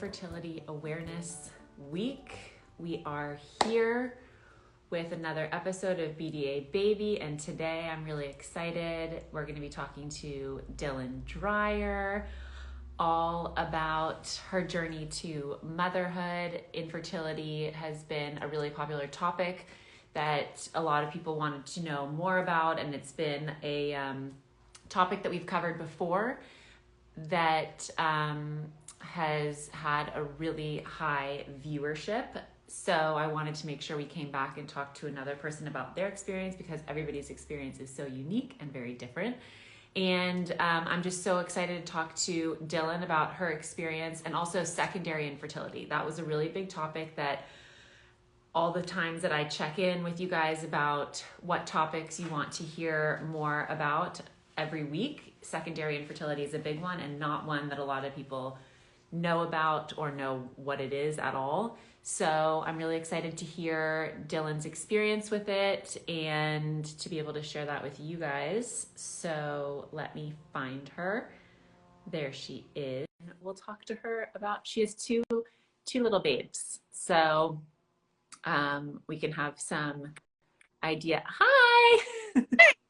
Fertility Awareness Week. We are here with another episode of BDA Baby, and today I'm really excited. We're going to be talking to Dreyer all about her journey to motherhood. Infertility has been a really popular topic that a lot of people wanted to know more about, and it's been a topic that we've covered before that has had a really high viewership. So I wanted to make sure we came back and talked to another person about their experience, because everybody's experience is so unique and very different. And I'm just so excited to talk to Dylan about her experience, and also secondary infertility. That was a really big topic that all the times that I check in with you guys about what topics you want to hear more about every week, secondary infertility is a big one, and not one that a lot of people know about or know what it is at all. So I'm really excited to hear Dylan's experience with it and to be able to share that with you guys. So let me find her. There she is. We'll talk to her about, she has two little babes. So we can have some idea. Hi.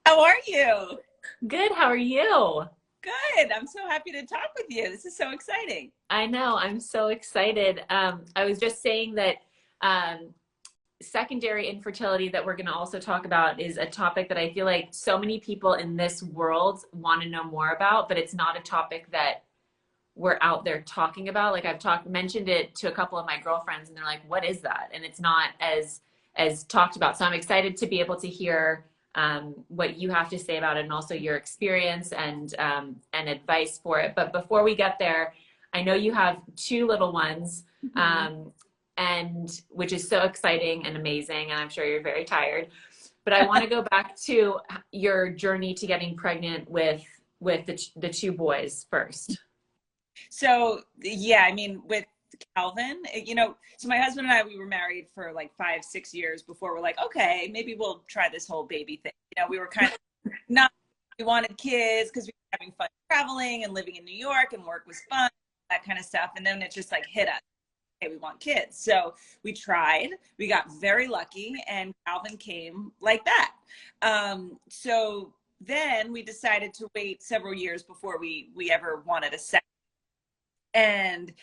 How are you? Good. How are you? Good. I'm so happy to talk with you. This is so exciting. I know. I'm so excited. I was just saying that secondary infertility that we're going to also talk about is a topic that I feel like so many people in this world want to know more about, but it's not a topic that we're out there talking about. Like I've mentioned it to a couple of my girlfriends, and they're like, what is that? And it's not as talked about. So I'm excited to be able to hear what you have to say about it, and also your experience and advice for it. But before we get there, I know you have two little ones, and which is so exciting and amazing, and I'm sure you're very tired. But I want to go back to your journey to getting pregnant with the two boys first. So yeah, I mean, with Calvin, so my husband and I, we were married for like 5-6 years before we're like, okay, maybe we'll try this whole baby thing. We were kind of we wanted kids because we were having fun traveling and living in New York, and work was fun, that kind of stuff. And then it just like hit us. Okay, we want kids. So we tried, we got very lucky, and Calvin came like that. So then we decided to wait several years before we ever wanted a second. And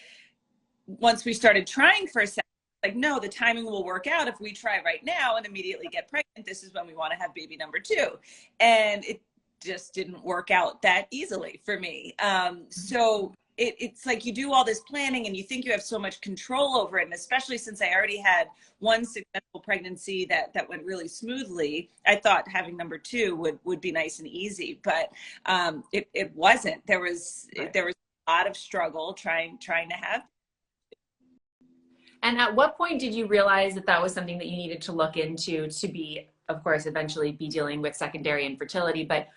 once we started trying for a second, like, no, the timing will work out if we try right now and immediately get pregnant. This is when we want to have baby number 2. And it just didn't work out that easily for me. So it's like you do all this planning and you think you have so much control over it. And especially since I already had one successful pregnancy that went really smoothly, I thought having number 2 would be nice and easy, but it wasn't. There was a lot of struggle trying to have. And at what point did you realize that that was something that you needed to look into to be, of course, eventually be dealing with secondary infertility? But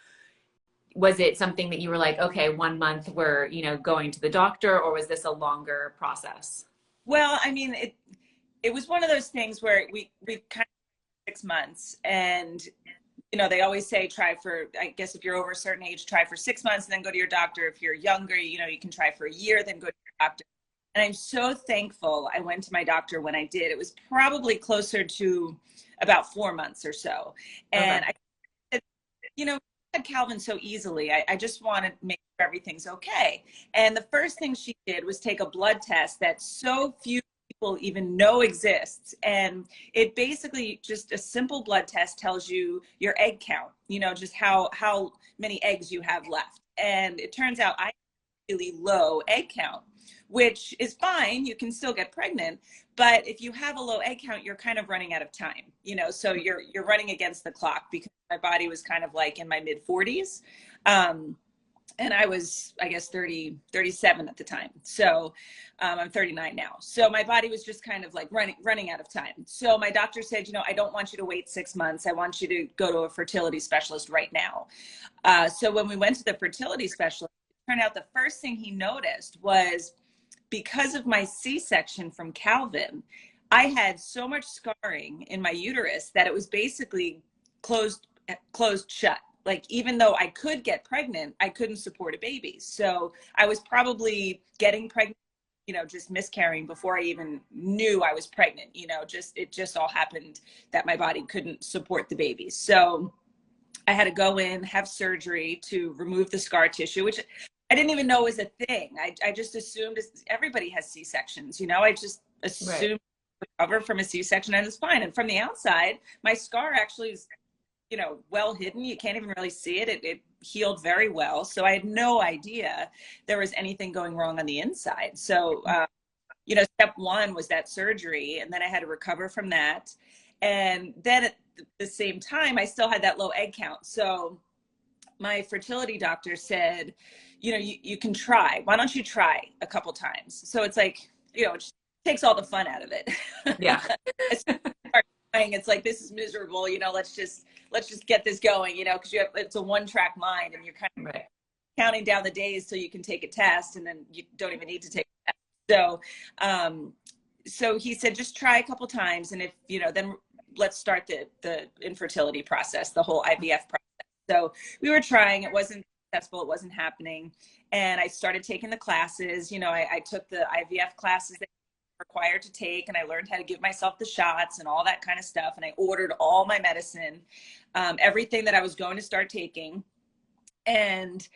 was it something that you were like, okay, 1 month we're, going to the doctor, or was this a longer process? Well, I mean, it was one of those things where we kind of 6 months, and they always say try for, I guess if you're over a certain age, try for 6 months and then go to your doctor. If you're younger, you can try for a year, then go to your doctor. And I'm so thankful I went to my doctor when I did. It was probably closer to about 4 months or so. And I had Calvin so easily. I just wanted to make sure everything's okay. And the first thing she did was take a blood test that so few people even know exists. And it basically, just a simple blood test tells you your egg count, just how many eggs you have left. And it turns out I have a really low egg count, which is fine. You can still get pregnant. But if you have a low egg count, you're kind of running out of time, so you're running against the clock, because my body was kind of like in my mid 40s. And I was, I guess, 37 at the time. So I'm 39 now. So my body was just kind of like running out of time. So my doctor said, I don't want you to wait 6 months. I want you to go to a fertility specialist right now. So when we went to the fertility specialist, it turned out the first thing he noticed was, because of my C-section from Calvin, I had so much scarring in my uterus that it was basically closed shut. Like, even though I could get pregnant, I couldn't support a baby. So I was probably getting pregnant just miscarrying before I even knew I was pregnant. It just all happened that my body couldn't support the baby. So I had to go in, have surgery to remove the scar tissue, which I didn't even know was a thing. I just assumed everybody has C-sections, I just assumed recover from a C-section and it's fine. And from the outside, my scar actually is, well hidden. You can't even really see it. It healed very well. So I had no idea there was anything going wrong on the inside. So, step one was that surgery, and then I had to recover from that. And then at the same time, I still had that low egg count. So my fertility doctor said, you can try. Why don't you try a couple times? So it's like, it just takes all the fun out of it. Yeah. It's like, this is miserable. Let's just get this going, because it's a one-track mind, and you're kind of counting down the days till you can take a test, and then you don't even need to take a test. So he said, just try a couple times. And if, then let's start the infertility process, the whole IVF process. So we were trying, it wasn't successful. It wasn't happening. And I started taking the classes, I took the IVF classes that were required to take, and I learned how to give myself the shots and all that kind of stuff. And I ordered all my medicine, everything that I was going to start taking. And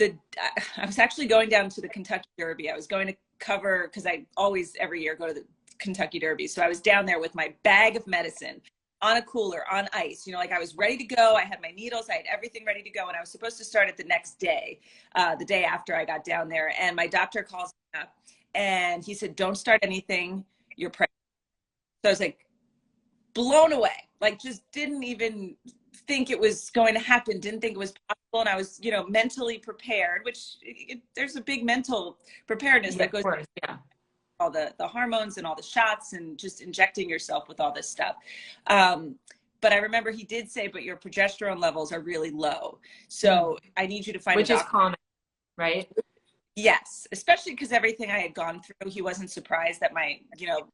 I was actually going down to the Kentucky Derby. I was going to cover, because I always every year go to the Kentucky Derby. So I was down there with my bag of medicine on a cooler, on ice, I was ready to go. I had my needles, I had everything ready to go. And I was supposed to start it the next day, the day after I got down there. And my doctor calls me up and he said, don't start anything. You're pregnant. So I was like blown away, just didn't even think it was going to happen. Didn't think it was possible. And I was, mentally prepared, which there's a big mental preparedness that goes. Of course, yeah. All the hormones and all the shots and just injecting yourself with all this stuff. But I remember he did say, but your progesterone levels are really low. So I need you to find a doctor. Which is common, right? Yes. Especially because everything I had gone through, he wasn't surprised that my, hormone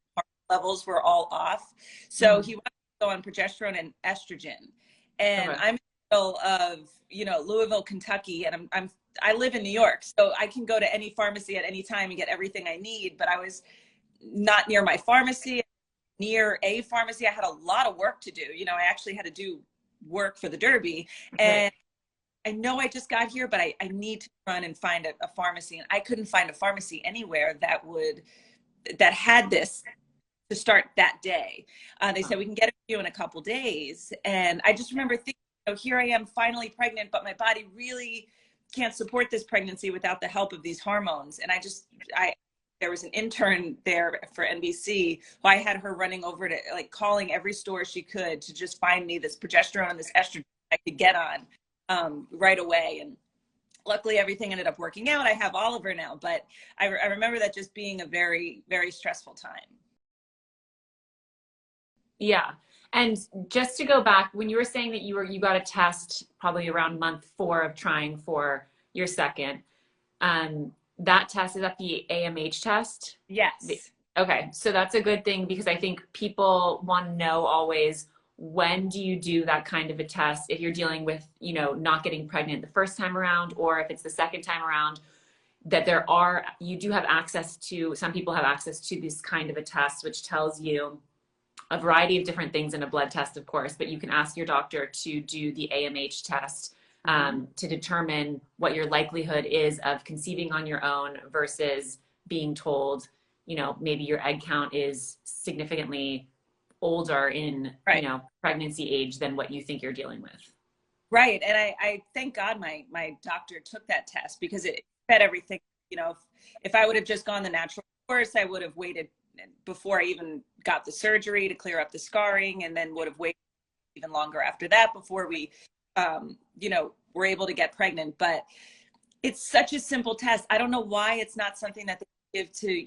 levels were all off. So he wanted to go on progesterone and estrogen. And I'm in the middle of, Louisville, Kentucky, and I live in New York, so I can go to any pharmacy at any time and get everything I need, but I was not near my pharmacy, near a pharmacy. I had a lot of work to do. I actually had to do work for the Derby, and I know I just got here, but I need to run and find a pharmacy, and I couldn't find a pharmacy anywhere that had this to start that day. They said, we can get it for you in a couple days. And I just remember thinking, here I am finally pregnant, but my body really can't support this pregnancy without the help of these hormones. And there was an intern there for NBC who I had her running over to, calling every store she could to just find me this progesterone and this estrogen I could get on right away. And luckily everything ended up working out. I have Oliver now, but I remember that just being a very, very stressful time. Yeah. And just to go back, when you were saying that you got a test probably around month 4 of trying for your second, that test is at the AMH test? Yes. Okay. So that's a good thing, because I think people want to know always, when do you do that kind of a test if you're dealing with, not getting pregnant the first time around, or if it's the second time around, that you do have access to, some people have access to this kind of a test, which tells you a variety of different things in a blood test, of course, but you can ask your doctor to do the AMH test to determine what your likelihood is of conceiving on your own versus being told, maybe your egg count is significantly older in, pregnancy age than what you think you're dealing with. Right. And I thank God my doctor took that test, because it fed everything. If I would have just gone the natural course, I would have waited before I even got the surgery to clear up the scarring, and then would have waited even longer after that before we, were able to get pregnant. But it's such a simple test. I don't know why it's not something that they give to,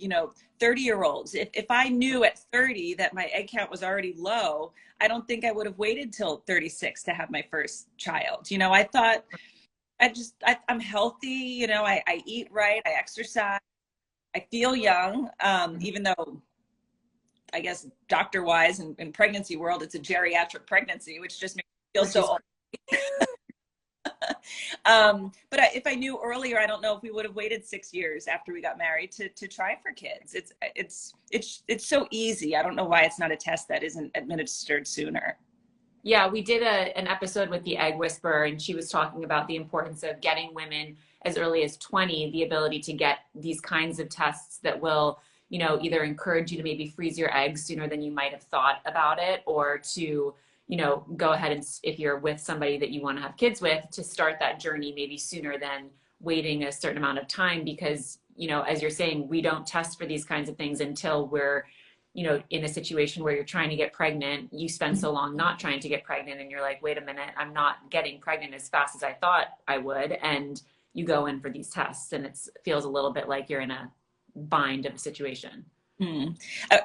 30-year-olds. If I knew at 30 that my egg count was already low, I don't think I would have waited till 36 to have my first child. I thought I'm healthy, I eat right, I exercise, I feel young, even though I guess doctor-wise and pregnancy world, it's a geriatric pregnancy, which just makes me feel so old. If I knew earlier, I don't know if we would have waited 6 years after we got married to try for kids. It's so easy. I don't know why it's not a test that isn't administered sooner. Yeah, we did an episode with the Egg Whisperer, and she was talking about the importance of getting women as early as 20 the ability to get these kinds of tests that will, either encourage you to maybe freeze your eggs sooner than you might have thought about it, or to, go ahead and, if you're with somebody that you want to have kids with, to start that journey maybe sooner than waiting a certain amount of time. Because, as you're saying, we don't test for these kinds of things until we're in a situation where you're trying to get pregnant. You spend so long not trying to get pregnant, and you're like, wait a minute, I'm not getting pregnant as fast as I thought I would. And you go in for these tests, and it feels a little bit like you're in a bind of a situation.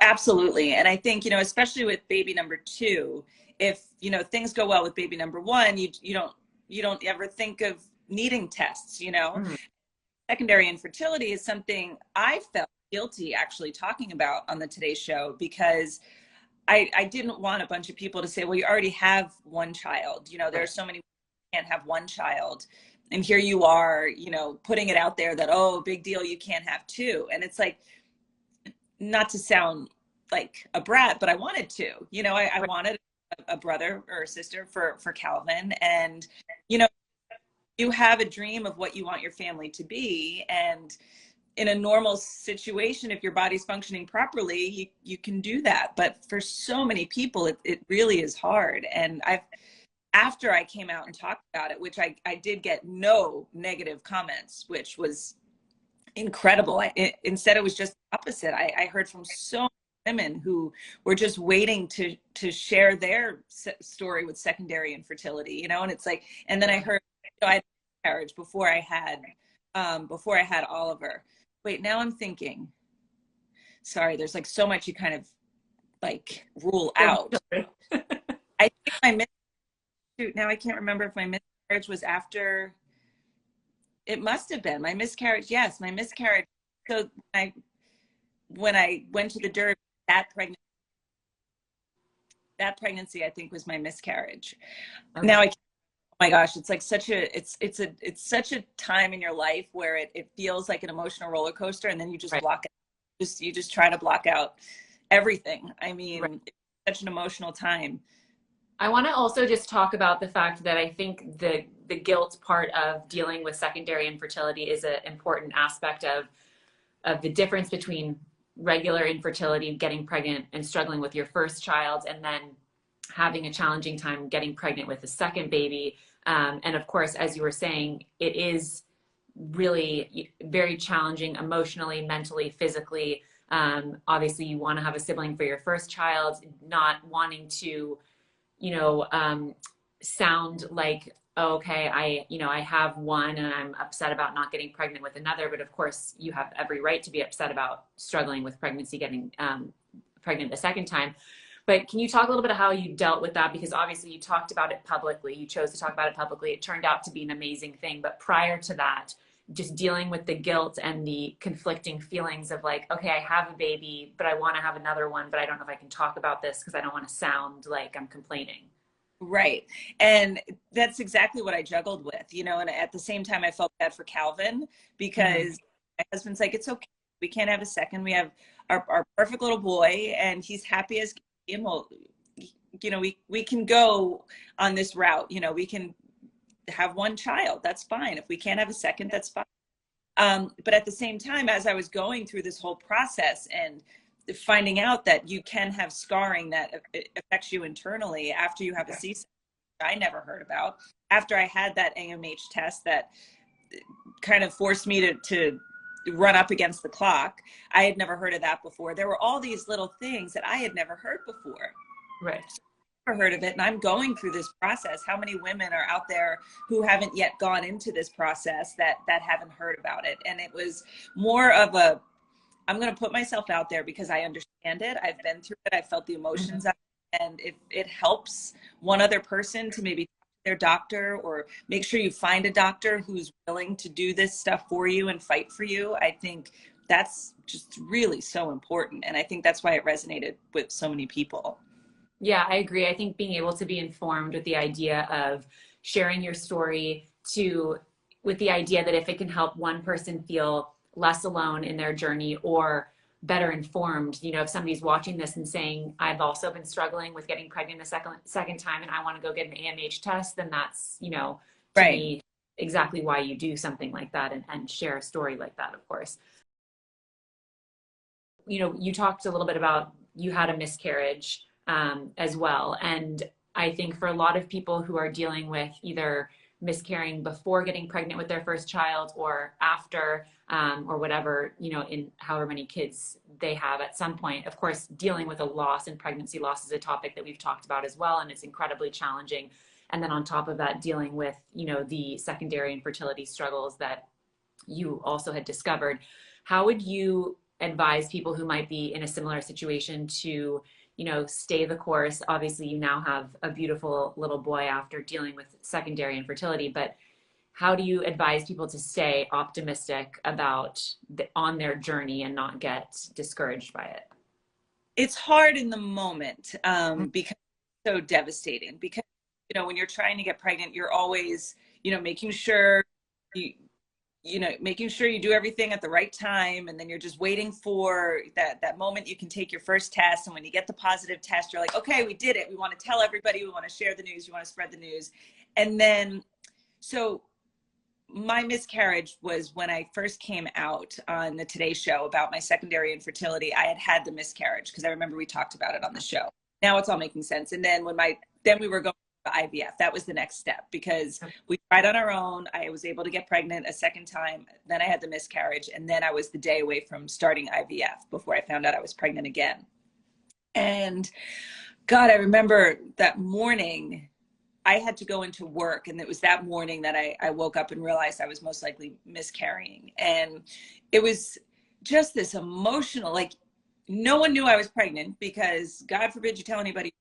Absolutely. And I think, especially with baby number 2, if, things go well with baby number 1, you don't ever think of needing tests, Secondary infertility is something I felt guilty actually talking about on the Today Show, because I didn't want a bunch of people to say, well, you already have one child. There are so many people who can't have one child. And here you are, putting it out there that, oh, big deal, you can't have 2. And it's like, not to sound like a brat, but I wanted to, I wanted a brother or a sister for Calvin. And, you have a dream of what you want your family to be. And in a normal situation, if your body's functioning properly, you can do that. But for so many people, it really is hard. And after I came out and talked about it, which I did get no negative comments, which was incredible. Instead, it was just the opposite. I heard from so many women who were just waiting to share their story with secondary infertility, and it's like, and then I heard, I had miscarriage before I had Oliver. Wait, now I'm thinking, sorry, there's like so much you kind of like rule out. I think now I can't remember if my miscarriage was after. It must have been my miscarriage. Yes, my miscarriage. So when I went to the Derby, that pregnancy I think was my miscarriage. Okay. Now oh my gosh, it's like it's such a time in your life where it feels like an emotional roller coaster, and then you just right. block it. You just try to block out everything. I mean, right. It's such an emotional time. I want to also just talk about the fact that I think the guilt part of dealing with secondary infertility is an important aspect of the difference between regular infertility, getting pregnant and struggling with your first child, and then having a challenging time getting pregnant with a second baby. And of course, as you were saying, it is really very challenging emotionally, mentally, physically. Obviously, you want to have a sibling for your first child, not wanting to, sound like, oh, okay, I have one and I'm upset about not getting pregnant with another. But of course, you have every right to be upset about struggling with pregnancy, getting pregnant a second time. But can you talk a little bit of how you dealt with that? Because obviously you talked about it publicly. You chose to talk about it publicly. It turned out to be an amazing thing. But prior to that, just dealing with the guilt and the conflicting feelings of like, okay, I have a baby, but I want to have another one, but I don't know if I can talk about this because I don't want to sound like I'm complaining. Right. And that's exactly what I juggled with, and at the same time, I felt bad for Calvin because my husband's like, it's okay. We can't have a second. We have our perfect little boy and he's happy as can be. And well, we can go on this route, we can have one child. That's fine. If we can't have a second, that's fine. But at the same time, as I was going through this whole process and finding out that you can have scarring that affects you internally after you have a C-section, I never heard about. After I had that AMH test that kind of forced me to run up against the clock, I had never heard of that before. There were all these little things that I had never heard before. Right. Never heard of it, and I'm going through this process. How many women are out there who haven't yet gone into this process that haven't heard about it? And it was more of a, I'm going to put myself out there because I understand it. I've been through it. I felt the emotions of it. And if it helps one other person to maybe talk to their doctor, or make sure you find a doctor who's willing to do this stuff for you and fight for you, I think that's just really so important. And I think that's why it resonated with so many people. Yeah, I agree. I think being able to be informed with the idea of sharing your story to with the idea that if it can help one person feel less alone in their journey or better informed, you know, if somebody's watching this and saying, I've also been struggling with getting pregnant a second time and I want to go get an AMH test, then that's, you know, to Right. me, exactly why you do something like that and share a story like that, of course. You know, you talked a little bit about you had a miscarriage as well. And I think for a lot of people who are dealing with either miscarrying before getting pregnant with their first child or after, or whatever, you know, in however many kids they have at some point, of course, dealing with a loss and pregnancy loss is a topic that we've talked about as well. And it's incredibly challenging. And then on top of that, dealing with, you know, the secondary infertility struggles that you also had discovered. How would you advise people who might be in a similar situation to, you know, stay the course? Obviously, you now have a beautiful little boy after dealing with secondary infertility, but how do you advise people to stay optimistic about on their journey and not get discouraged by it? It's hard in the moment because it's so devastating. Because, you know, when you're trying to get pregnant, you're always, you know, making sure making sure you do everything at the right time, and then you're just waiting for that moment you can take your first test. And when you get the positive test, you're like, okay, we did it. We want to tell everybody. We want to share the news. We want to spread the news. And then, so my miscarriage was when I first came out on the Today Show about my secondary infertility. I had the miscarriage because I remember we talked about it on the show. Now it's all making sense. And then then we were going to IVF. That was the next step because we tried on our own. I was able to get pregnant a second time. Then I had the miscarriage. And then I was the day away from starting IVF before I found out I was pregnant again. And God, I remember that morning I had to go into work, and it was that morning that I woke up and realized I was most likely miscarrying. And it was just this emotional, like, no one knew I was pregnant because God forbid you tell anybody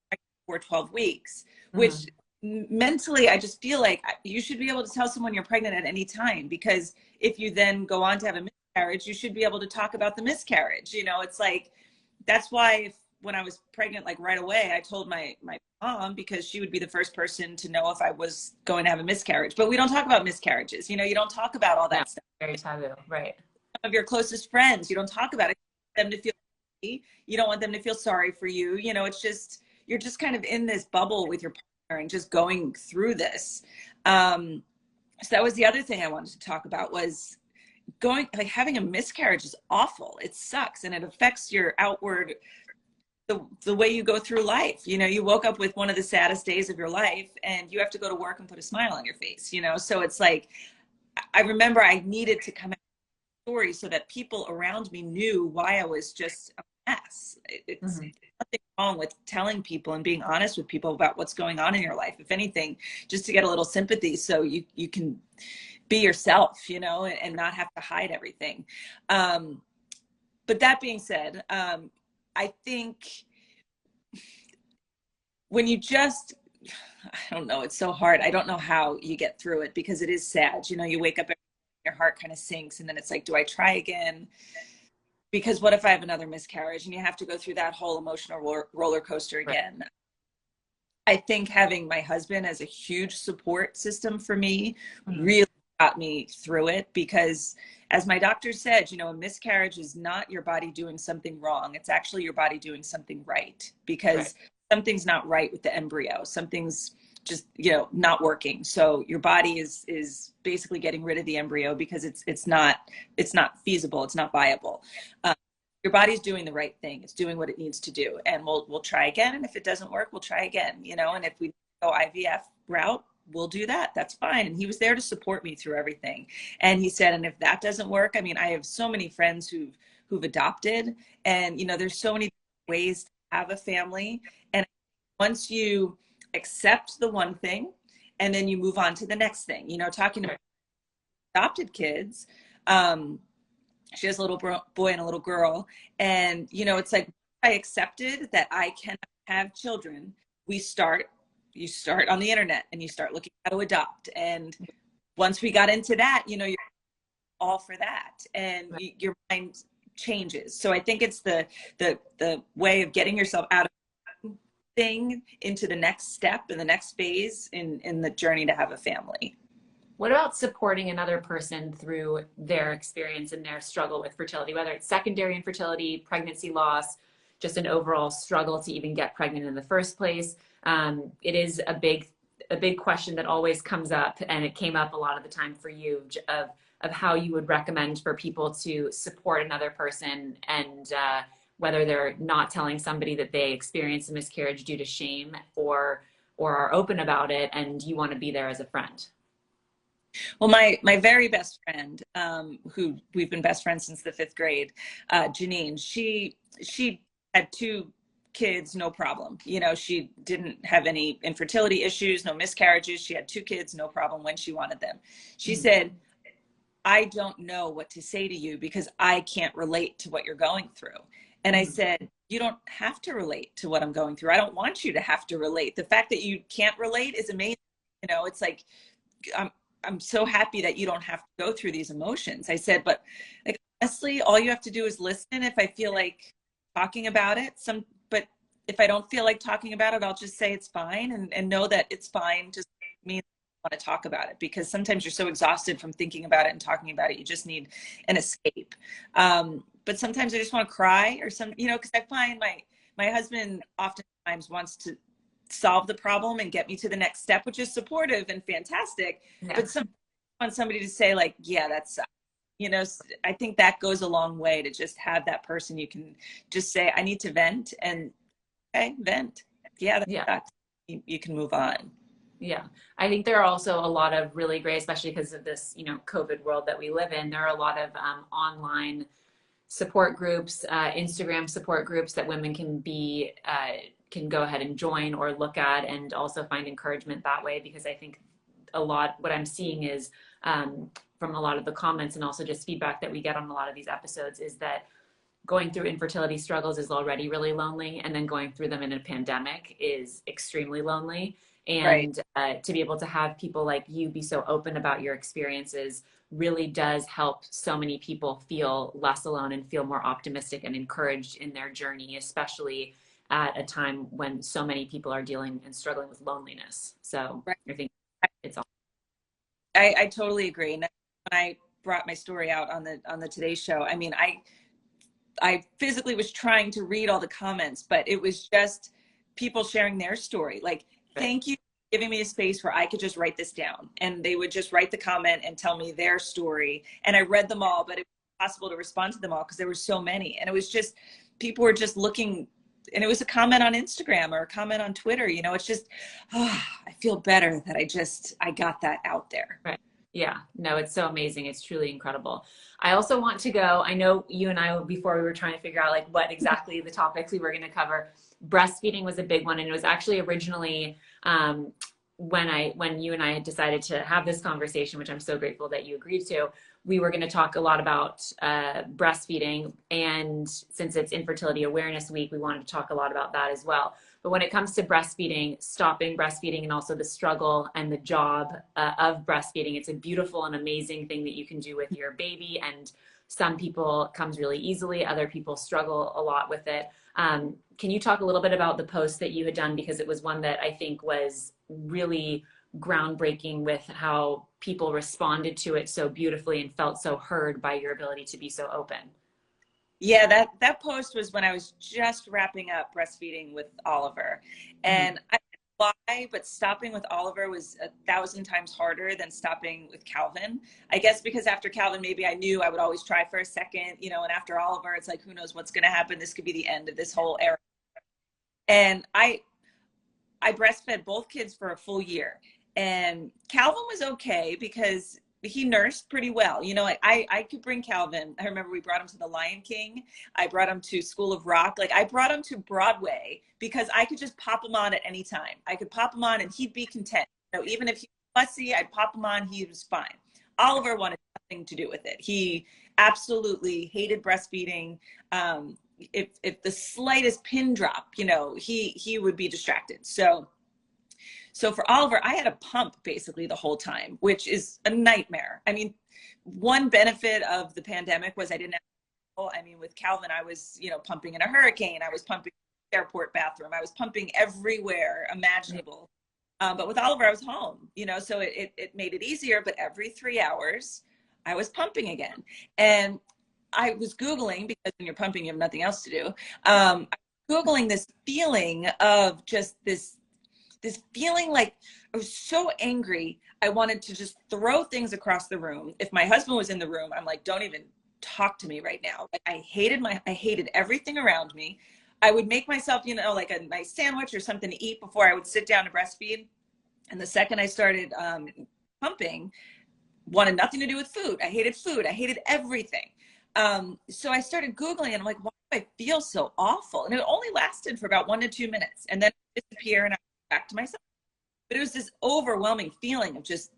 for 12 weeks, which mentally, I just feel like you should be able to tell someone you're pregnant at any time, because if you then go on to have a miscarriage, you should be able to talk about the miscarriage. You know, it's like, that's why when I was pregnant, like right away, I told my mom, because she would be the first person to know if I was going to have a miscarriage. But we don't talk about miscarriages. You know, you don't talk about all that stuff. Very taboo, right? Some of your closest friends, you don't talk about it. You don't want them to feel, you don't want them to feel sorry for you. You know, it's just, you're just kind of in this bubble with your partner and just going through this. So that was the other thing I wanted to talk about, was having a miscarriage is awful. It sucks, and it affects your outward, the way you go through life. You know, you woke up with one of the saddest days of your life and you have to go to work and put a smile on your face, you know? So it's like, I remember I needed to come out with a story so that people around me knew why I was just a mess. It's nothing wrong with telling people and being honest with people about what's going on in your life. If anything, just to get a little sympathy so you can be yourself, you know, and not have to hide everything. But that being said, I think when you just, I don't know, it's so hard. I don't know how you get through it because it is sad. You know, you wake up, your heart kind of sinks, and then it's like, do I try again? Because what if I have another miscarriage? And you have to go through that whole emotional roller coaster again. Right. I think having my husband as a huge support system for me really got me through it, because as my doctor said, you know, a miscarriage is not your body doing something wrong. It's actually your body doing something right, because something's not right with the embryo. Something's just, you know, not working. So your body is basically getting rid of the embryo because it's not feasible. It's not viable. Your body's doing the right thing. It's doing what it needs to do. And we'll try again. And if it doesn't work, we'll try again, you know, and if we go IVF route, we'll do that. That's fine. And he was there to support me through everything. And he said, and if that doesn't work, I mean, I have so many friends who've adopted, and, you know, there's so many ways to have a family. And once you accept the one thing, and then you move on to the next thing, you know, talking about adopted kids, she has a little boy and a little girl. And, you know, it's like, I accepted that I cannot have children. You start on the internet and you start looking how to adopt. And once we got into that, you know, you're all for that, and your mind changes. So I think it's the way of getting yourself out of thing into the next step and the next phase in the journey to have a family. What about supporting another person through their experience and their struggle with fertility, whether it's secondary infertility, pregnancy loss, just an overall struggle to even get pregnant in the first place? It is a big question that always comes up, and it came up a lot of the time for you of how you would recommend for people to support another person, and whether they're not telling somebody that they experienced a miscarriage due to shame, or are open about it, and you want to be there as a friend. Well, my very best friend, who we've been best friends since the 5th grade, Janine, she had 2 kids, no problem. You know, she didn't have any infertility issues, no miscarriages. She had 2 kids, no problem, when she wanted them. She said, I don't know what to say to you because I can't relate to what you're going through. And I said, you don't have to relate to what I'm going through. I don't want you to have to relate. The fact that you can't relate is amazing. You know, it's like, I'm so happy that you don't have to go through these emotions. I said, but like, honestly, all you have to do is listen. If I feel like talking about it, but if I don't feel like talking about it, I'll just say it's fine, and know that it's fine. Just mean I want to talk about it, because sometimes you're so exhausted from thinking about it and talking about it. You just need an escape. But sometimes I just want to cry, or you know, because I find my husband oftentimes wants to solve the problem and get me to the next step, which is supportive and fantastic. Yeah. But I want somebody to say, like, yeah, that's, you know, I think that goes a long way, to just have that person you can just say, I need to vent, and okay, vent. Yeah, that's, you can move on. Yeah. I think there are also a lot of really great, especially because of this, you know, COVID world that we live in. There are a lot of online support groups, Instagram support groups that women can go ahead and join or look at, and also find encouragement that way. Because I think what I'm seeing is from a lot of the comments, and also just feedback that we get on a lot of these episodes, is that going through infertility struggles is already really lonely, and then going through them in a pandemic is extremely lonely. And to be able to have people like you be so open about your experiences really does help so many people feel less alone and feel more optimistic and encouraged in their journey, especially at a time when so many people are dealing and struggling with loneliness. So I think it's all. I totally agree. And when I brought my story out on the Today Show, I mean, I physically was trying to read all the comments, but it was just people sharing their story. Like, thank you for giving me a space where I could just write this down. And they would just write the comment and tell me their story. And I read them all, but it was impossible to respond to them all because there were so many. And it was just, people were just looking, and it was a comment on Instagram or a comment on Twitter. You know, it's just, I feel better that I got that out there. Right. Yeah, no, it's so amazing. It's truly incredible. I also want to go, I know you and I, before we were trying to figure out like what exactly the topics we were going to cover, breastfeeding was a big one. And it was actually originally when you and I had decided to have this conversation, which I'm so grateful that you agreed to, we were going to talk a lot about breastfeeding. And since it's Infertility Awareness Week, we wanted to talk a lot about that as well. But when it comes to breastfeeding, stopping breastfeeding, and also the struggle and the job of breastfeeding, it's a beautiful and amazing thing that you can do with your baby. And some people it comes really easily. Other people struggle a lot with it. Can you talk a little bit about the post that you had done? Because it was one that I think was really groundbreaking with how people responded to it so beautifully and felt so heard by your ability to be so open. Yeah, that post was when I was just wrapping up breastfeeding with Oliver. And I don't know why, but stopping with Oliver was 1,000 times harder than stopping with Calvin. I guess because after Calvin, maybe I knew I would always try for a second, you know, and after Oliver, it's like, who knows what's going to happen? This could be the end of this whole era. And I breastfed both kids for a full year. And Calvin was okay because he nursed pretty well. You know, I could bring Calvin. I remember we brought him to the Lion King. I brought him to School of Rock. Like, I brought him to Broadway because I could just pop him on at any time. I could pop him on and he'd be content. You know, even if he was fussy, I'd pop him on. He was fine. Oliver wanted nothing to do with it. He absolutely hated breastfeeding. If the slightest pin drop, you know, he would be distracted. So for Oliver, I had a pump basically the whole time, which is a nightmare. I mean, one benefit of the pandemic was I didn't have, I mean, with Calvin, I was, you know, pumping in a hurricane. I was pumping in the airport bathroom. I was pumping everywhere imaginable. But with Oliver, I was home, so it made it easier. But every 3 hours, I was pumping again. And I was Googling, because when you're pumping, you have nothing else to do. Googling this feeling of just this feeling like I was so angry. I wanted to just throw things across the room. If my husband was in the room, I'm like, don't even talk to me right now. Like, I hated everything around me. I would make myself, like a nice sandwich or something to eat before I would sit down to breastfeed. And the second I started pumping, wanted nothing to do with food. I hated everything. So I started Googling, and I'm like, why do I feel so awful? And it only lasted for about 1 to 2 minutes, and then it disappeared, and I went back to myself. But it was this overwhelming feeling of just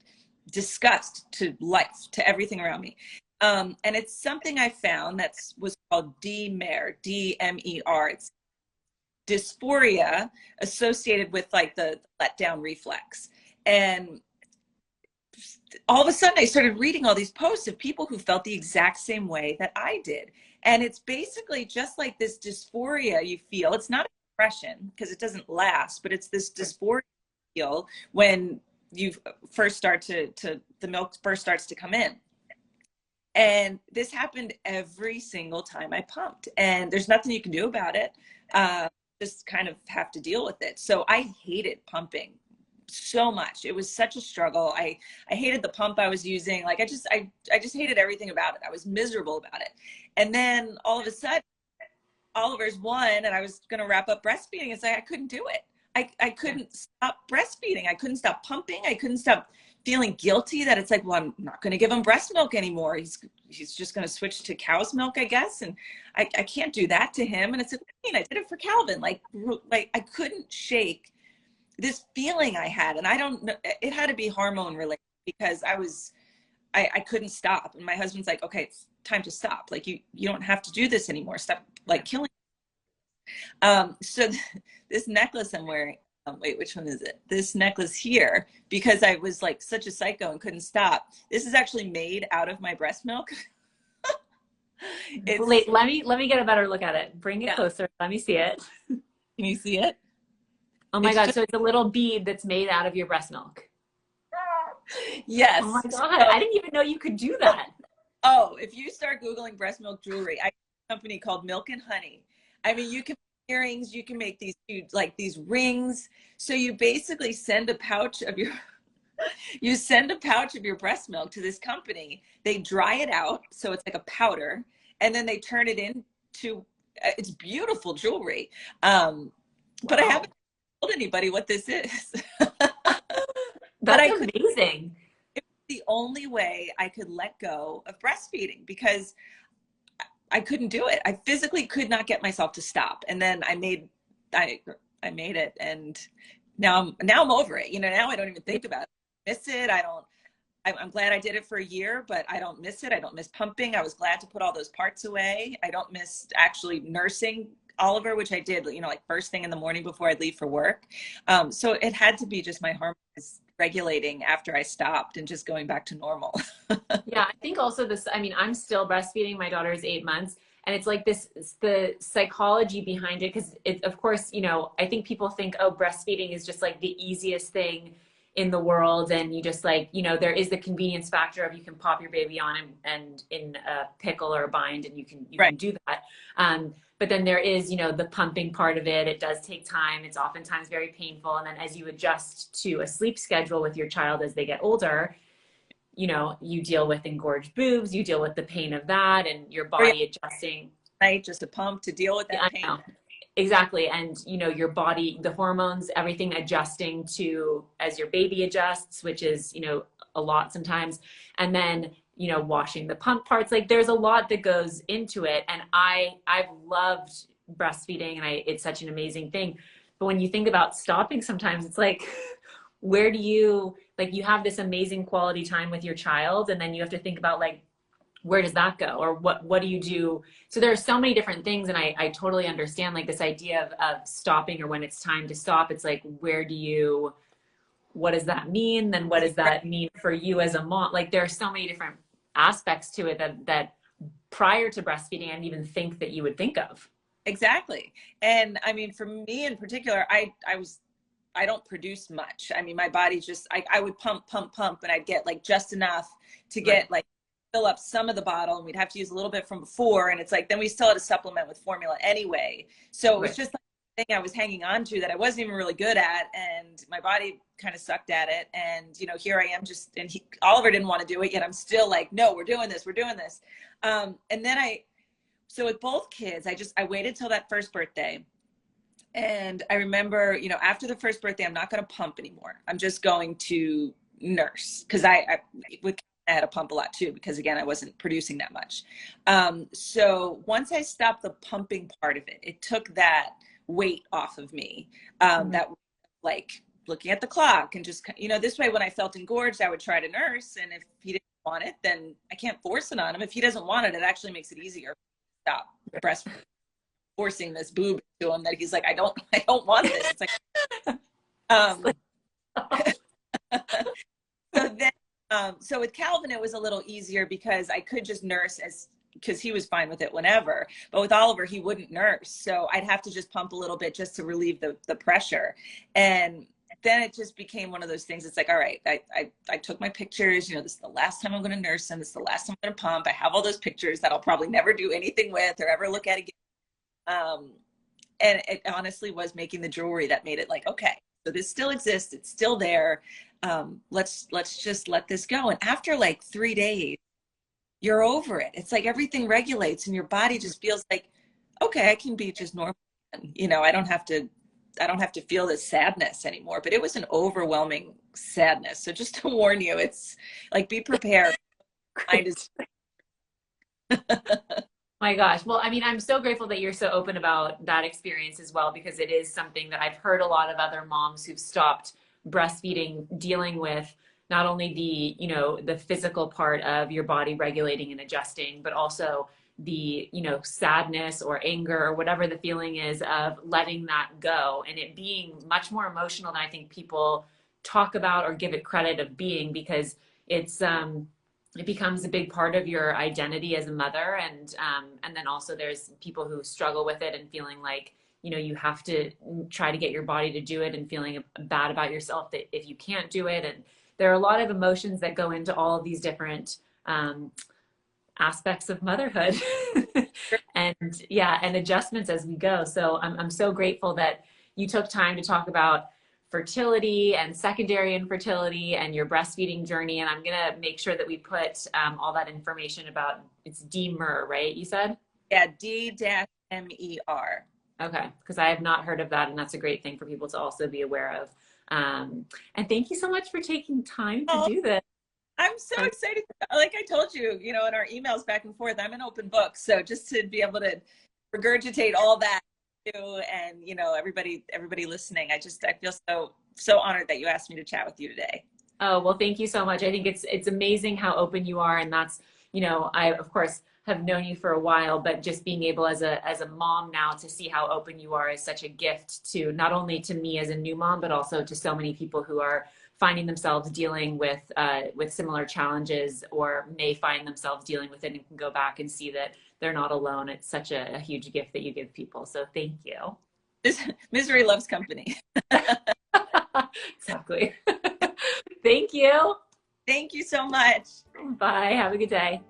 disgust to life, to everything around me. And it's something I found that was called D-MER, D-MER. It's dysphoria associated with like the letdown reflex. And all of a sudden I started reading all these posts of people who felt the exact same way that I did. And it's basically just like this dysphoria you feel. It's not depression, because it doesn't last, but it's this dysphoria you feel when you first start the milk first starts to come in. And this happened every single time I pumped, and there's nothing you can do about it. Just kind of have to deal with it. So I hated pumping so much. It was such a struggle. I hated the pump I was using. Like, I just hated everything about it. I was miserable about it. And then all of a sudden, Oliver's 1, and I was going to wrap up breastfeeding. It's like, I couldn't do it. I couldn't stop breastfeeding. I couldn't stop pumping. I couldn't stop feeling guilty that it's like, well, I'm not going to give him breast milk anymore. He's just going to switch to cow's milk, I guess. And I can't do that to him. And it's like, I did it for Calvin. Like I couldn't shake this feeling I had. And I don't know, it had to be hormone related, because I couldn't stop. And my husband's like, okay, it's time to stop. Like, you don't have to do this anymore. Stop like killing. So this necklace I'm wearing, wait, which one is it? This necklace here, because I was like such a psycho and couldn't stop. This is actually made out of my breast milk. Wait, let me get a better look at it. Bring it closer. Let me see it. Can you see it? Oh my God. So it's a little bead that's made out of your breast milk. Yes. Oh my God. I didn't even know you could do that. Oh, if you start Googling breast milk jewelry, I have a company called Milk and Honey. I mean, you can make earrings, you can make these rings. So you basically send a pouch of your breast milk to this company. They dry it out, so it's like a powder, and then they turn it into it's beautiful jewelry. Wow. But I haven't told anybody what this is. That's amazing. It was the only way I could let go of breastfeeding, because I couldn't do it. I physically could not get myself to stop. And then I made it, and now I'm over it. Now I don't even think about it. I miss it. I'm glad I did it for a year, but I don't miss it. I don't miss pumping. I was glad to put all those parts away. I don't miss actually nursing Oliver, which I did, like first thing in the morning before I'd leave for work. So it had to be just my hormones regulating after I stopped and just going back to normal. Yeah, I think also I'm still breastfeeding. My daughter is 8 months, and it's like the psychology behind it. Cause of course, I think people think, oh, breastfeeding is just like the easiest thing in the world. And you just like, there is the convenience factor of you can pop your baby on and in a pickle or a bind, and you can do that. But then there is, the pumping part of it. It does take time. It's oftentimes very painful. And then as you adjust to a sleep schedule with your child as they get older, you deal with engorged boobs, you deal with the pain of that, and your body adjusting. Right, just a pump to deal with that pain. Exactly. And, your body, the hormones, everything adjusting to as your baby adjusts, which is, a lot sometimes. And then, washing the pump parts, like there's a lot that goes into it. And I've loved breastfeeding, and it's such an amazing thing. But when you think about stopping, sometimes it's like, where do you, like, you have this amazing quality time with your child, and then you have to think about like, where does that go? Or what do you do? So there are so many different things. And I totally understand like this idea of stopping, or when it's time to stop, it's like, what does that mean? Then what does that mean for you as a mom? Like, there are so many different aspects to it that prior to breastfeeding, I didn't even think that you would think of. Exactly. And I mean, for me in particular, I was I don't produce much. I mean, my body just, I would pump, and I'd get like just enough to get like fill up some of the bottle, and we'd have to use a little bit from before. And it's like, then we still had to supplement with formula anyway. So it was just like a thing I was hanging on to that I wasn't even really good at. And my body kind of sucked at it. And, you know, here I am just, and Oliver didn't want to do it yet. I'm still like, no, we're doing this. And then so with both kids, I waited till that first birthday. And I remember, you know, after the first birthday, I'm not going to pump anymore. I'm just going to nurse, because I had to pump a lot too, because again, I wasn't producing that much. So once I stopped the pumping part of it, it took that weight off of me. That like looking at the clock and just, you know, this way when I felt engorged, I would try to nurse. And if he didn't want it, then I can't force it on him. If he doesn't want it, it actually makes it easier to stop breastfeeding. Forcing this boob to him that he's like, I don't want this. It's like, so with Calvin, it was a little easier because I could just nurse because he was fine with it whenever. But with Oliver, he wouldn't nurse. So I'd have to just pump a little bit just to relieve the pressure. And then it just became one of those things. It's like, all right, I took my pictures, you know, this is the last time I'm going to nurse him. This is the last time I'm going to pump. I have all those pictures that I'll probably never do anything with or ever look at again. And it honestly was making the jewelry that made it like, okay, so this still exists. It's still there. Let's just let this go. And after like 3 days, you're over it. It's like everything regulates and your body just feels like, okay, I can be just normal. You know, I don't have to feel this sadness anymore, but it was an overwhelming sadness. So just to warn you, it's like, be prepared. My gosh. Well, I mean, I'm so grateful that you're so open about that experience as well, because it is something that I've heard a lot of other moms who've stopped breastfeeding dealing with, not only the, you know, the physical part of your body regulating and adjusting, but also the, you know, sadness or anger or whatever the feeling is of letting that go, and it being much more emotional than I think people talk about or give it credit of being, because it's, it becomes a big part of your identity as a mother. And then also there's people who struggle with it and feeling like, you know, you have to try to get your body to do it and feeling bad about yourself that if you can't do it. And there are a lot of emotions that go into all of these different aspects of motherhood and adjustments as we go. So I'm so grateful that you took time to talk about fertility and secondary infertility and your breastfeeding journey. And I'm going to make sure that we put all that information about, it's D-MER, right? You said? Yeah, D-MER. Okay. Because I have not heard of that. And that's a great thing for people to also be aware of. And thank you so much for taking time to do this. I'm so excited. Like I told you, you know, in our emails back and forth, I'm an open book. So just to be able to regurgitate all that, and you know, everybody listening, I feel so honored that you asked me to chat with you today. Oh, well, thank you so much. I think it's amazing how open you are, and that's, you know, I of course have known you for a while, but just being able as a mom now to see how open you are is such a gift to not only to me as a new mom, but also to so many people who are finding themselves dealing with similar challenges, or may find themselves dealing with it and can go back and see that they're not alone. It's such a huge gift that you give people. So thank you. Misery loves company. Exactly. Thank you. Thank you so much. Bye. Have a good day.